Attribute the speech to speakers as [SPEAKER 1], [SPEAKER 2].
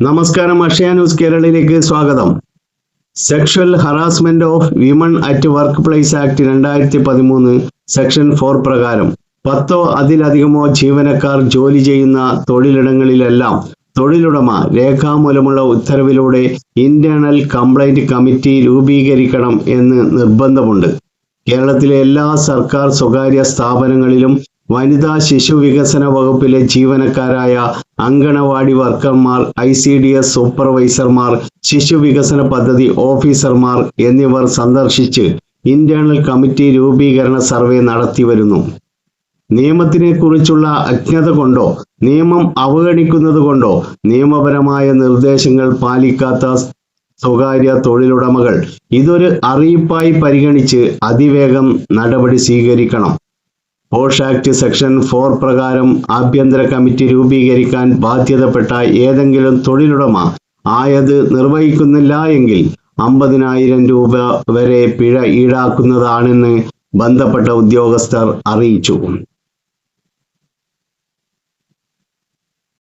[SPEAKER 1] നമസ്കാരം, അക്ഷയ ന്യൂസ് കേരളയിലേക്ക് സ്വാഗതം. Sexual harassment of women at work place act 2013 section 4 പ്രകാരം 10 അതിലധികമോ ജീവനക്കാർ ജോലി ചെയ്യുന്ന തൊഴിലിടങ്ങളിലെല്ലാം തൊഴിലുടമ രേഖാമൂലമുള്ള ഉത്തരവിലൂടെ ഇന്റേണൽ കംപ്ലൈന്റ് കമ്മിറ്റി രൂപീകരിക്കണം എന്ന് നിർബന്ധമുണ്ട്. കേരളത്തിലെ എല്ലാ സർക്കാർ സ്വകാര്യ സ്ഥാപനങ്ങളിലും വനിതാ ശിശു വികസന വകുപ്പിലെ ജീവനക്കാരായ അങ്കണവാടി വർക്കർമാർ, ICDS സൂപ്പർവൈസർമാർ, ശിശു വികസന പദ്ധതി ഓഫീസർമാർ എന്നിവർ സന്ദർശിച്ച് ഇന്റേണൽ കമ്മിറ്റി രൂപീകരണ സർവേ നടത്തിവരുന്നു. നിയമത്തിനെ കുറിച്ചുള്ള അജ്ഞത കൊണ്ടോ നിയമം അവഗണിക്കുന്നത് കൊണ്ടോ നിയമപരമായ നിർദ്ദേശങ്ങൾ പാലിക്കാത്ത സ്വകാര്യ തൊഴിലുടമകൾ ഇതൊരു അറിയിപ്പായി പരിഗണിച്ച് അതിവേഗം നടപടി സ്വീകരിക്കണം. പോഷ് ആക്ട് സെക്ഷൻ 4 പ്രകാരം ആഭ്യന്തര കമ്മിറ്റി രൂപീകരിക്കാൻ ബാധ്യതപ്പെട്ട ഏതെങ്കിലും തൊഴിലുടമ ആയത് നിർവഹിക്കുന്നില്ല എങ്കിൽ 50,000 രൂപ വരെ പിഴ ഈടാക്കുന്നതാണെന്ന് ബന്ധപ്പെട്ട ഉദ്യോഗസ്ഥർ അറിയിച്ചു.